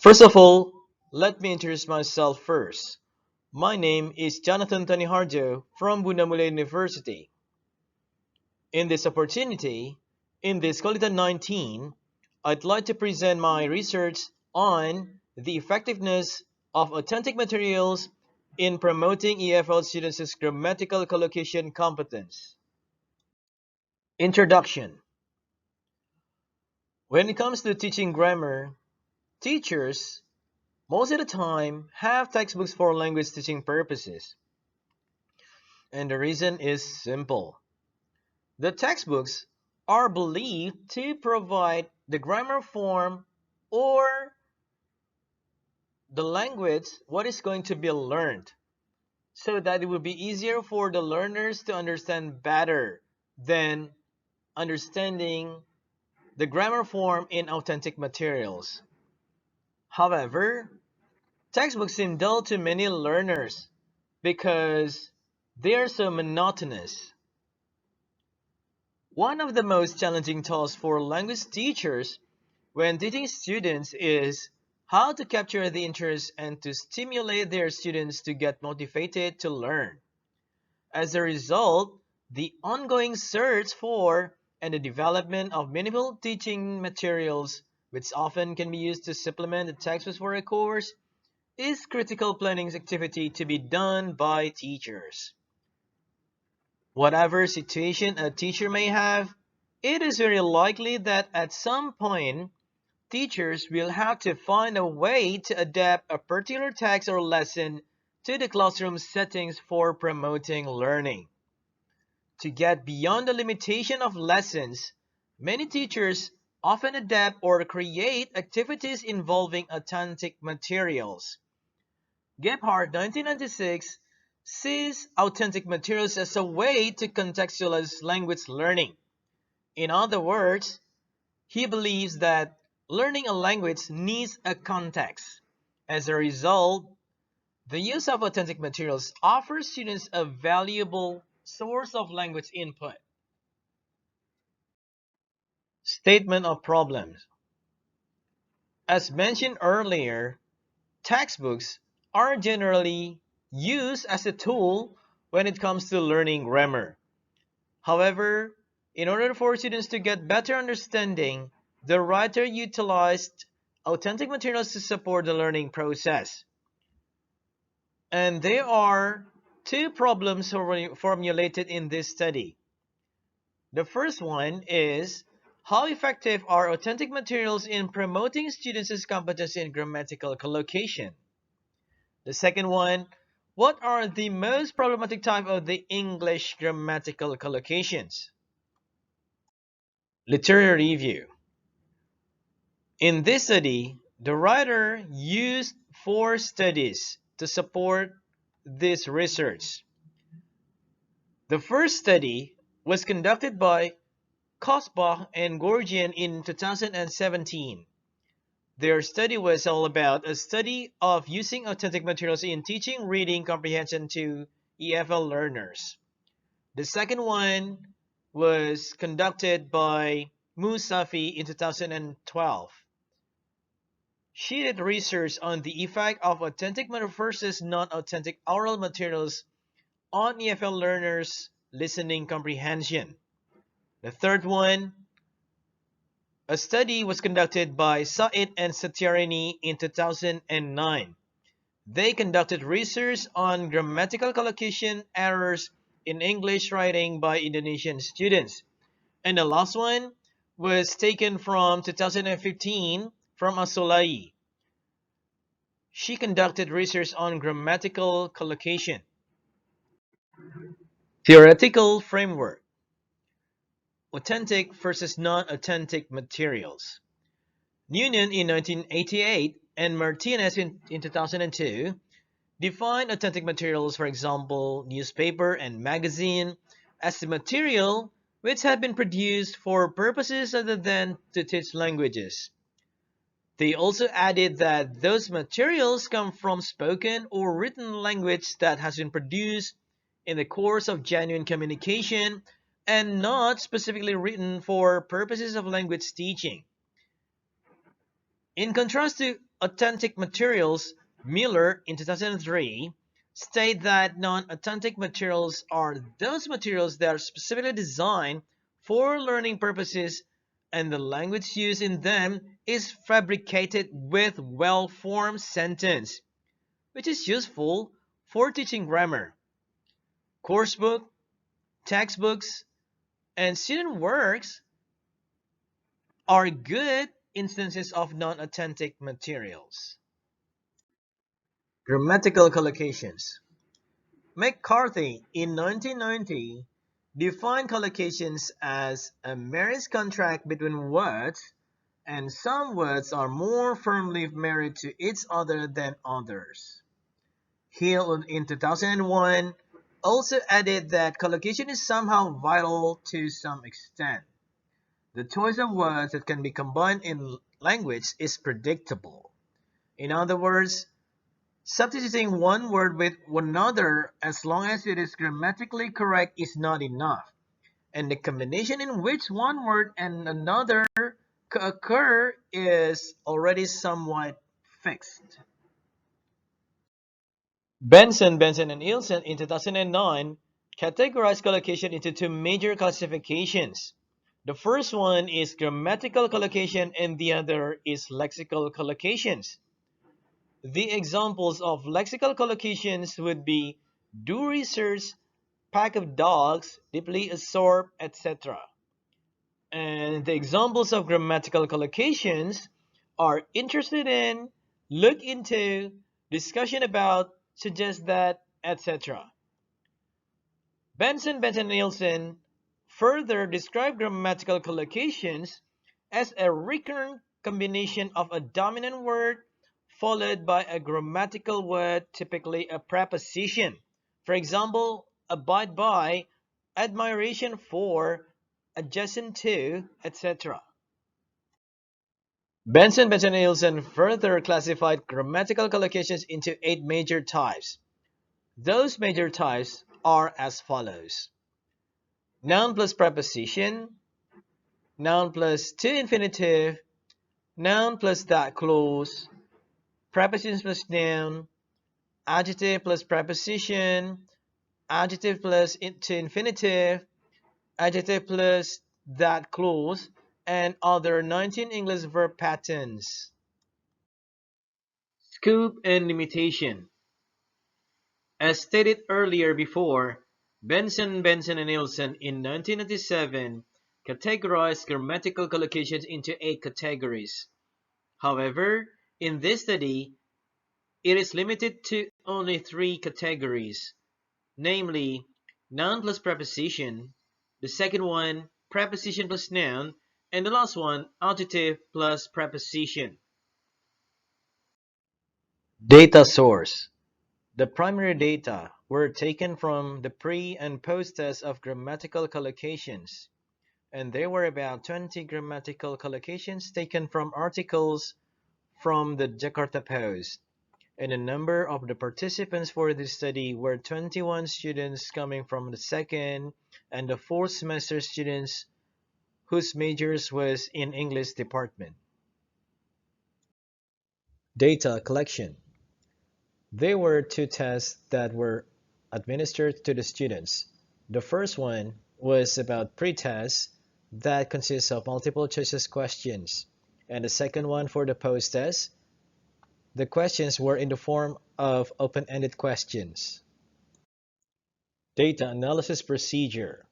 First of all, let me introduce myself first. My name is Jonathan Tanihardjo from Bunamula University. In this opportunity, in this KOLITA 19, I'd like to present my research on the effectiveness of authentic materials in promoting EFL students' grammatical collocation competence. Introduction. When it comes to teaching grammar, teachers most of the time have textbooks for language teaching purposes. And the reason is simple. The textbooks are believed to provide the grammar form or the language what is going to be learned so that it will be easier for the learners to understand better than understanding the grammar form in authentic materials. However, textbooks seem dull to many learners because they are so monotonous. One of the most challenging tasks for language teachers when teaching students is how to capture the interest and to stimulate their students to get motivated to learn. As a result, the ongoing search for and the development of meaningful teaching materials, which often can be used to supplement the textbooks for a course, is critical planning activity to be done by teachers. Whatever situation a teacher may have, it is very likely that at some point, teachers will have to find a way to adapt a particular text or lesson to the classroom settings for promoting learning. To get beyond the limitation of lessons, many teachers often adapt or create activities involving authentic materials. Gebhardt, 1996, sees authentic materials as a way to contextualize language learning. In other words, he believes that learning a language needs a context. As a result, the use of authentic materials offers students a valuable source of language input. Statement of problems. As mentioned earlier, textbooks are generally used as a tool when it comes to learning grammar. However, in order for students to get better understanding, the writer utilized authentic materials to support the learning process. And there are two problems formulated in this study. The first one is how effective are authentic materials in promoting students' competence in grammatical collocation? The second one, what are the most problematic type of the English grammatical collocations? Literary review. In this study, the writer used four studies to support this research. The first study was conducted by Kosbach and Gorgian in 2017. Their study was all about a study of using authentic materials in teaching reading comprehension to EFL learners. The second one was conducted by Musafi in 2012. She did research on the effect of authentic versus non-authentic oral materials on EFL learners' listening comprehension. The third one, a study was conducted by Said and Satyarini in 2009. They conducted research on grammatical collocation errors in English writing by Indonesian students. And the last one was taken from 2015 from Asolai. She conducted research on grammatical collocation. Theoretical framework. Authentic versus non-authentic materials. Noonan in 1988 and Martinez in 2002 defined authentic materials, for example, newspaper and magazine, as the material which had been produced for purposes other than to teach languages. They also added that those materials come from spoken or written language that has been produced in the course of genuine communication and not specifically written for purposes of language teaching. In contrast to authentic materials, Miller in 2003, state that non-authentic materials are those materials that are specifically designed for learning purposes and the language used in them is fabricated with well-formed sentence, which is useful for teaching grammar. Coursebook, textbooks, and student works are good instances of non-authentic materials. Grammatical collocations. McCarthy in 1990 defined collocations as a marriage contract between words, and some words are more firmly married to each other than others. Hill in 2001 also added that collocation is somehow vital to some extent. The choice of words that can be combined in language is predictable. In other words, substituting one word with another as long as it is grammatically correct is not enough, and the combination in which one word and another occur is already somewhat fixed. Benson and Ilsen in 2009 categorized collocation into two major classifications. The first one is grammatical collocation and the other is lexical collocations. The examples of lexical collocations would be do research, pack of dogs, deeply absorbed, etc. And the examples of grammatical collocations are interested in, look into, discussion about, suggest that, etc. Benson Nielsen further described grammatical collocations as a recurrent combination of a dominant word followed by a grammatical word, typically a preposition. For example, abide by, admiration for, adjacent to, etc. Benson Nielsen further classified grammatical collocations into 8 major types. Those major types are as follows: noun plus preposition, noun plus to infinitive, noun plus that clause, preposition plus noun, adjective plus preposition, adjective plus to infinitive, adjective plus that clause, and other 19 English verb patterns. Scope and limitation. As stated earlier before, Benson and Nielsen in 1997 categorized grammatical collocations into 8 categories. However, in this study, it is limited to only 3 categories, namely noun plus preposition, the second one preposition plus noun, and the last one adjective plus preposition. Data source. The primary data were taken from the pre- and post-test of grammatical collocations, and there were about 20 grammatical collocations taken from articles from the Jakarta Post, and the number of the participants for this study were 21 students coming from the second and the fourth semester students whose majors was in English department. Data collection. There were 2 tests that were administered to the students. The first one was about pre-test that consists of multiple choices questions, and the second one for the post-test. The questions were in the form of open-ended questions. Data analysis procedure.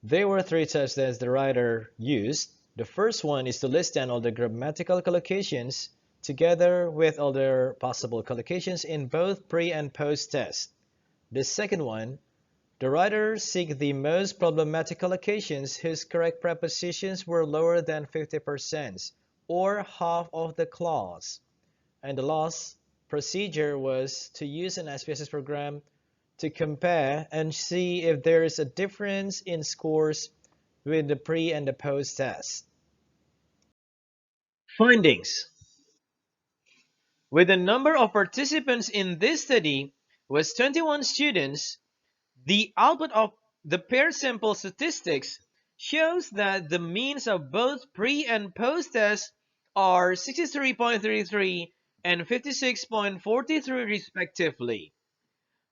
There were 3 tests that the writer used. The first one is to list down all the grammatical collocations together with other possible collocations in both pre and post test. The second one, the writer seek the most problematic collocations whose correct prepositions were lower than 50% or half of the clause. And the last procedure was to use an SPSS program to compare and see if there is a difference in scores with the pre and the post test. Findings. With the number of participants in this study was 21 students, the output of the pair sample statistics shows that the means of both pre and post tests are 63.33 and 56.43 respectively.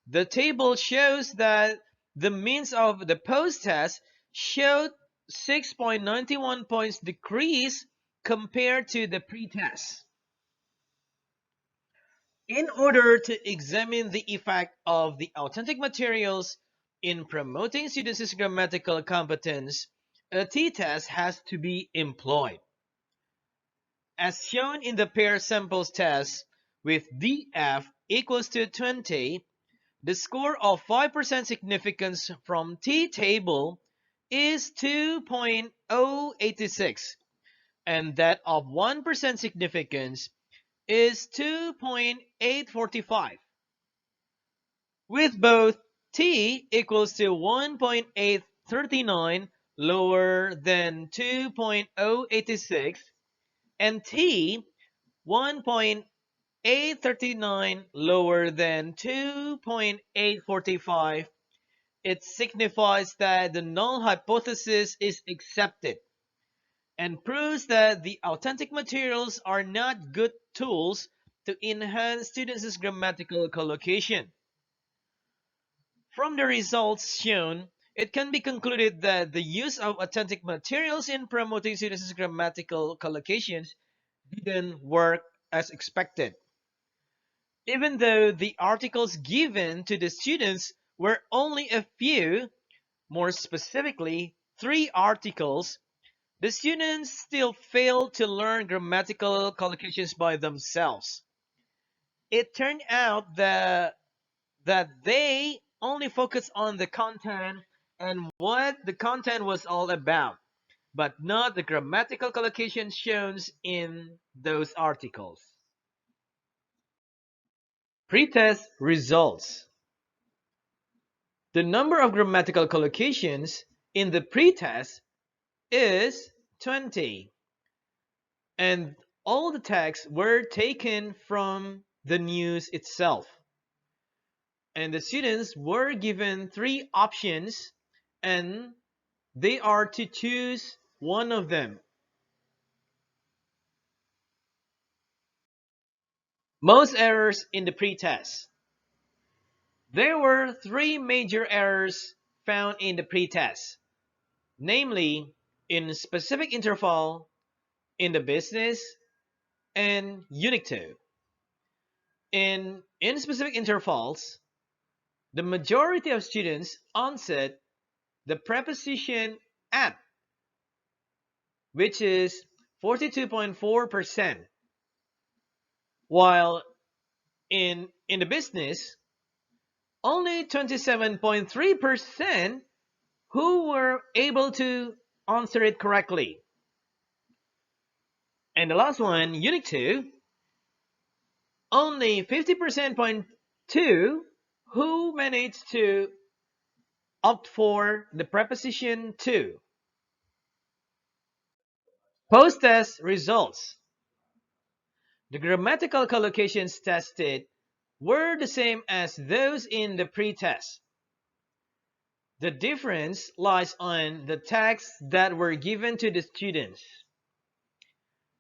The table shows that the means of the post-test showed 6.91 points decrease compared to the pre-test. In order to examine the effect of the authentic materials in promoting students' grammatical competence, a t-test has to be employed. As shown in the pair samples test with df equals to 20, the score of 5% significance from t-table is 2.086, and that of 1% significance is 2.845. With both t equals to 1.839 lower than 2.086 and t 1.839 lower than 2.845, it signifies that the null hypothesis is accepted and proves that the authentic materials are not good tools to enhance students' grammatical collocation. From the results shown, it can be concluded that the use of authentic materials in promoting students' grammatical collocations didn't work as expected. Even though the articles given to the students were only a few, more specifically 3 articles, the students still failed to learn grammatical collocations by themselves. It turned out that they only focused on the content and what the content was all about, but not the grammatical collocations shown in those articles. Pretest results. The number of grammatical collocations in the pretest is 20, and all the texts were taken from the news itself. And the students were given 3 options, and they are to choose one of them. Most errors in the pretest. There were 3 major errors found in the pretest, namely in specific interval, in the business, and Unit 2. In specific intervals, the majority of students answered the preposition at, which is 42.4%, while in the business, only 27.3% who were able to answer it correctly. And the last one, Unit 2, only 50%.2 who managed to opt for the preposition to. Post-test results. The grammatical collocations tested were the same as those in the pre-test. The difference lies on the texts that were given to the students.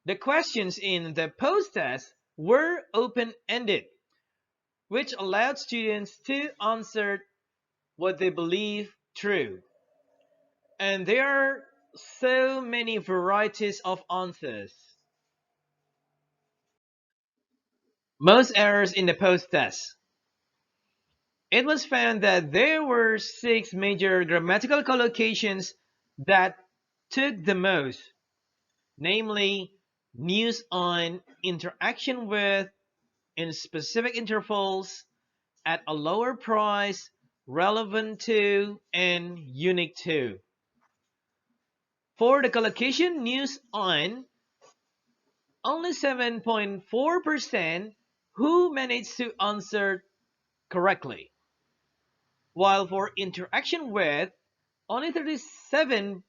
The questions in the post-test were open-ended, which allowed students to answer what they believe true. And there are so many varieties of answers. Most errors in the post-test. It was found that there were 6 major grammatical collocations that took the most, namely news on, interaction with, in specific intervals, at a lower price, relevant to, and unique to. For the collocation news on, only 7.4% who managed to answer correctly, while for interaction with, only 37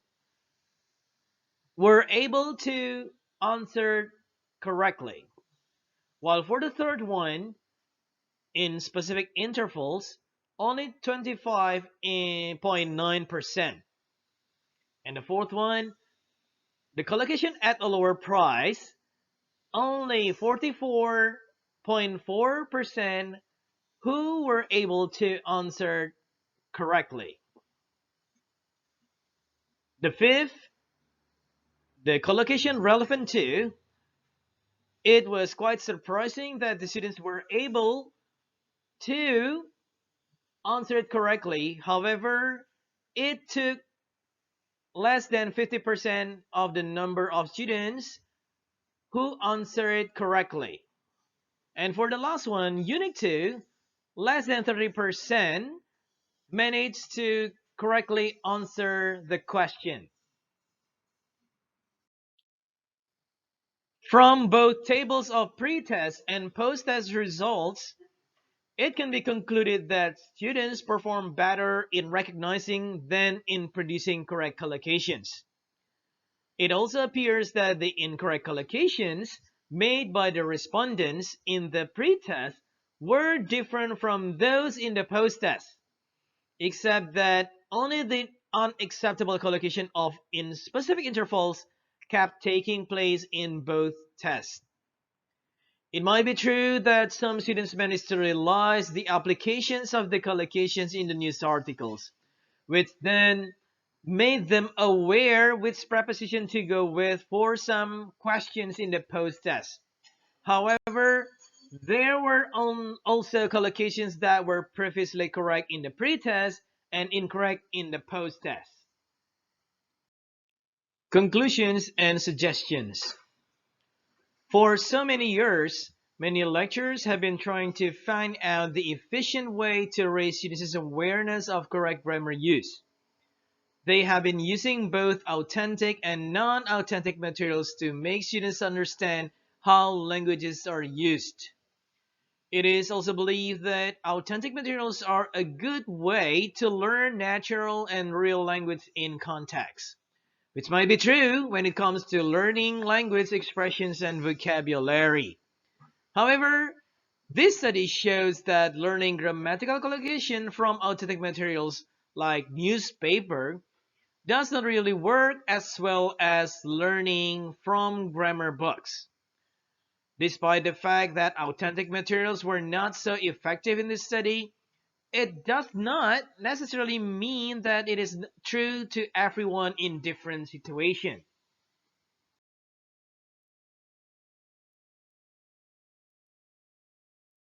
were able to answer correctly, while for the third one, in specific intervals, only 25.9%. And the fourth one, the collocation at a lower price, only 0.4% who were able to answer correctly. The fifth, the collocation relevant to, it was quite surprising that the students were able to answer it correctly. However, it took less than 50% of the number of students who answered it correctly. And for the last one, Unit 2, less than 30% managed to correctly answer the question. From both tables of pre-test and post-test results, it can be concluded that students perform better in recognizing than in producing correct collocations. It also appears that the incorrect collocations made by the respondents in the pre-test were different from those in the post-test, except that only the unacceptable collocation of in specific intervals kept taking place in both tests. It might be true that some students managed to realize the applications of the collocations in the news articles, which then made them aware which preposition to go with for some questions in the post-test. However, there were also collocations that were previously correct in the pre-test and incorrect in the post-test. Conclusions and suggestions. For so many years, many lecturers have been trying to find out the efficient way to raise students' awareness of correct grammar use. They have been using both authentic and non-authentic materials to make students understand how languages are used. It is also believed that authentic materials are a good way to learn natural and real language in context, which might be true when it comes to learning language expressions and vocabulary. However, this study shows that learning grammatical collocation from authentic materials like newspaper does not really work as well as learning from grammar books. Despite the fact that authentic materials were not so effective in this study, it does not necessarily mean that it is true to everyone in different situations.